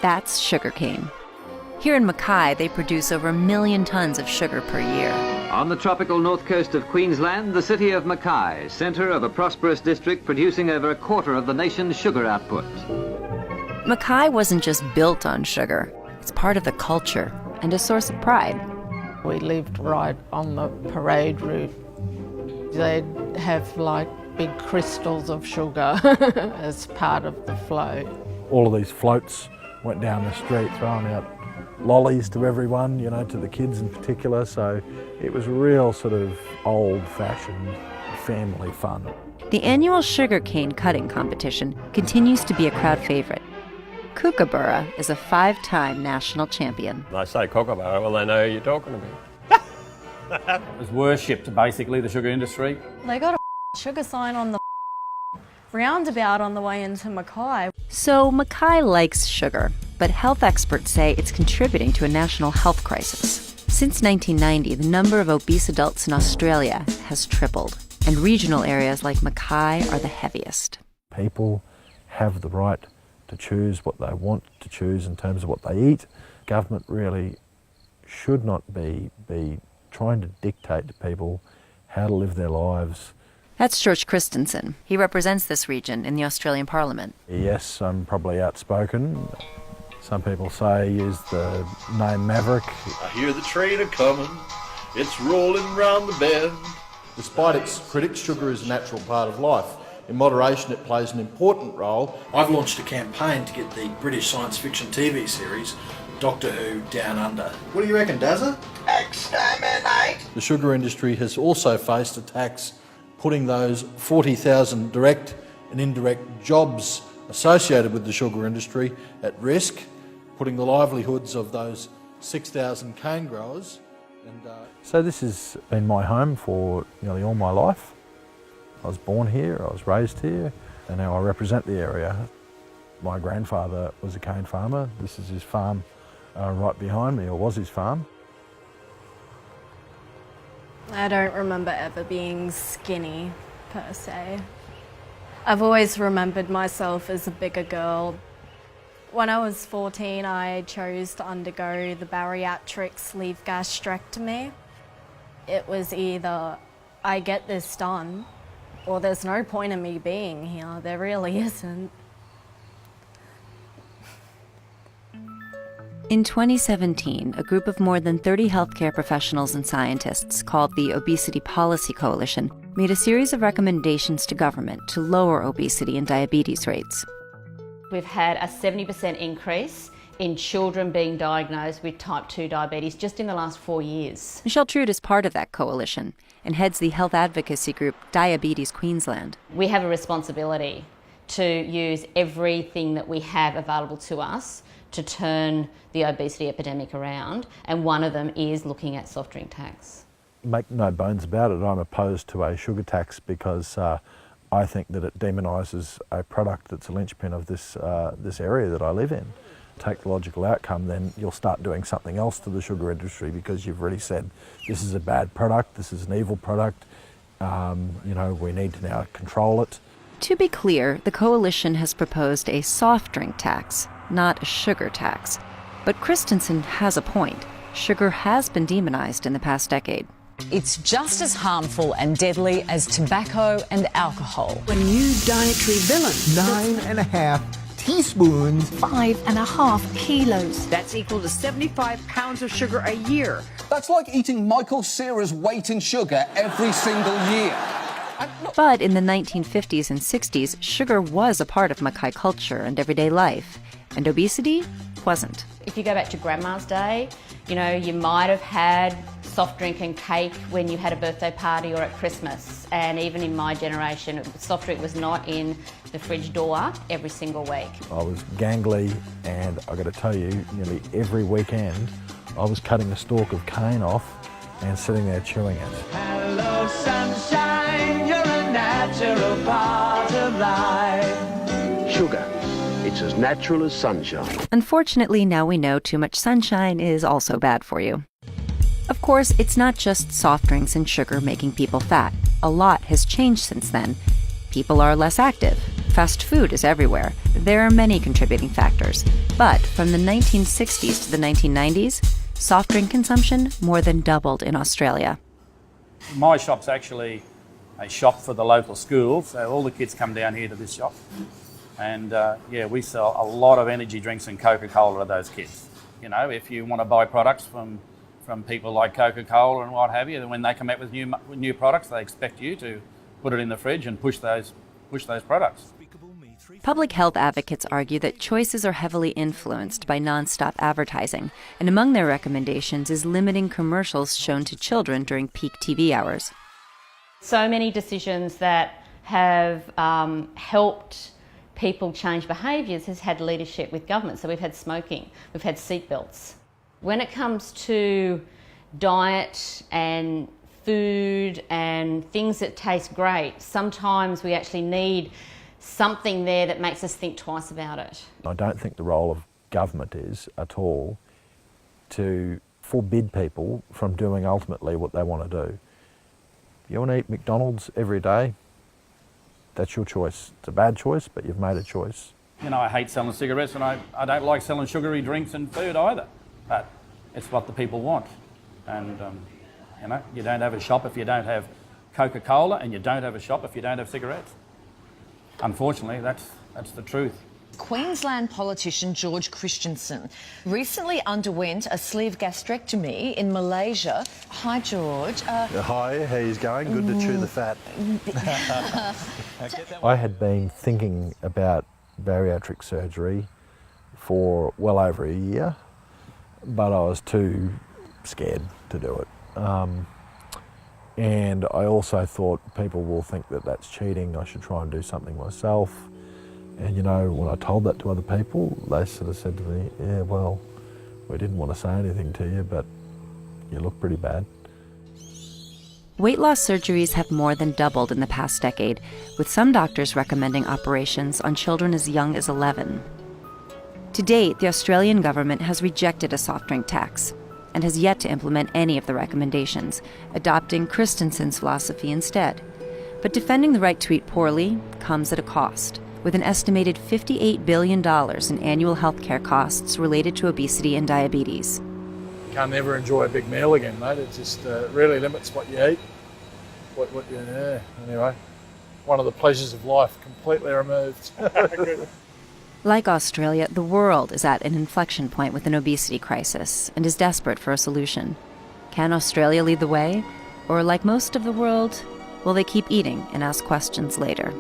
That's sugarcane. Here in Mackay, they produce over 1 million tons of sugar per year. On the tropical north coast of Queensland, the city of Mackay, centre of a prosperous district producing over a quarter of the nation's sugar output. Mackay wasn't just built on sugar. It's part of the culture and a source of pride. We lived right on the parade route. They'd have like big crystals of sugar as part of the float. All of these floats went down the street throwing out lollies to everyone, you know, to the kids in particular, so it was real sort of old-fashioned family fun. The annual sugarcane cutting competition continues to be a crowd favourite. Kookaburra is a 5-time national champion. When I say kookaburra, well, they know who you're talking about. It was worshipped, basically, the sugar industry. They got a sugar sign on the roundabout on the way into Mackay. So Mackay likes sugar, but health experts say it's contributing to a national health crisis. Since 1990, the number of obese adults in Australia has tripled, and regional areas like Mackay are the heaviest. People have the right to choose what they want to choose in terms of what they eat. Government really should not be trying to dictate to people how to live their lives. That's George Christensen. He represents this region in the Australian Parliament. Yes, I'm probably outspoken. Some people say use the name Maverick. I hear the train a-coming, it's rolling round the bend. Despite its critics, sugar is a natural part of life. In moderation, it plays an important role. I've launched a campaign to get the British science fiction TV series Doctor Who Down Under. What do you reckon, Dazza? Exterminate! The sugar industry has also faced attacks, putting those 40,000 direct and indirect jobs associated with the sugar industry at risk, putting the livelihoods of those 6,000 cane growers. So this has been my home for nearly all my life. I was born here, I was raised here, and now I represent the area. My grandfather was a cane farmer. This is his farm right behind me, or was his farm. I don't remember ever being skinny, per se. I've always remembered myself as a bigger girl. When I was 14, I chose to undergo the bariatric sleeve gastrectomy. It was either I get this done, or there's no point in me being here. There really isn't. In 2017, a group of more than 30 healthcare professionals and scientists called the Obesity Policy Coalition made a series of recommendations to government to lower obesity and diabetes rates. We've had a 70% increase in children being diagnosed with type 2 diabetes just in the last 4 years. Michelle Trude is part of that coalition and heads the health advocacy group Diabetes Queensland. We have a responsibility to use everything that we have available to us to turn the obesity epidemic around, and one of them is looking at soft drink tax. Make no bones about it, I'm opposed to a sugar tax because I think that it demonises a product that's a linchpin of this area that I live in. Take the logical outcome, then you'll start doing something else to the sugar industry because you've already said this is a bad product, this is an evil product, we need to now control it. To be clear, the coalition has proposed a soft drink tax, not a sugar tax. But Christensen has a point. Sugar has been demonized in the past decade. It's just as harmful and deadly as tobacco and alcohol. A new dietary villain. 9.5 teaspoons. 5.5 kilos. That's equal to 75 pounds of sugar a year. That's like eating Michael Cera's weight in sugar every single year. But in the 1950s and 60s, sugar was a part of Mackay culture and everyday life, and obesity wasn't. If you go back to Grandma's day, you might have had soft drink and cake when you had a birthday party or at Christmas. And even in my generation, soft drink was not in the fridge door every single week. I was gangly, and I've got to tell you, nearly every weekend, I was cutting a stalk of cane off and sitting there chewing it. Hello, sunshine, you're a natural part of life. Sugar. It's as natural as sunshine. Unfortunately, now we know too much sunshine is also bad for you. Of course, it's not just soft drinks and sugar making people fat. A lot has changed since then. People are less active. Fast food is everywhere. There are many contributing factors. But from the 1960s to the 1990s, soft drink consumption more than doubled in Australia. My shop's actually a shop for the local schools, so all the kids come down here to this shop. And yeah, we sell a lot of energy drinks and Coca-Cola to those kids. You know, if you want to buy products from people like Coca-Cola and what have you, then when they come out with new products, they expect you to put it in the fridge and push those products. Public health advocates argue that choices are heavily influenced by nonstop advertising, and among their recommendations is limiting commercials shown to children during peak TV hours. So many decisions that have helped people change behaviours has had leadership with government. So we've had smoking, we've had seatbelts. When it comes to diet and food and things that taste great, sometimes we actually need something there that makes us think twice about it. I don't think the role of government is at all to forbid people from doing ultimately what they want to do. You want to eat McDonald's every day? That's your choice. It's a bad choice, but you've made a choice. You know, I hate selling cigarettes and I don't like selling sugary drinks and food either, but it's what the people want. And, you know, you don't have a shop if you don't have Coca-Cola, and you don't have a shop if you don't have cigarettes. Unfortunately, that's the truth. Queensland politician George Christensen recently underwent a sleeve gastrectomy in Malaysia. Hi, George. Hi, how you going? Good to chew the fat. I had been thinking about bariatric surgery for well over a year, but I was too scared to do it. And I also thought people will think that that's cheating, I should try and do something myself. And you know, when I told that to other people, they sort of said to me, yeah, well, we didn't want to say anything to you, but you look pretty bad. Weight loss surgeries have more than doubled in the past decade, with some doctors recommending operations on children as young as 11. To date, the Australian government has rejected a soft drink tax and has yet to implement any of the recommendations, adopting Christensen's philosophy instead. But defending the right to eat poorly comes at a cost, with an estimated $58 billion in annual healthcare costs related to obesity and diabetes. You can't ever enjoy a big meal again, mate. It just really limits what you eat. Anyway, one of the pleasures of life completely removed. Like Australia, the world is at an inflection point with an obesity crisis and is desperate for a solution. Can Australia lead the way? Or like most of the world, will they keep eating and ask questions later?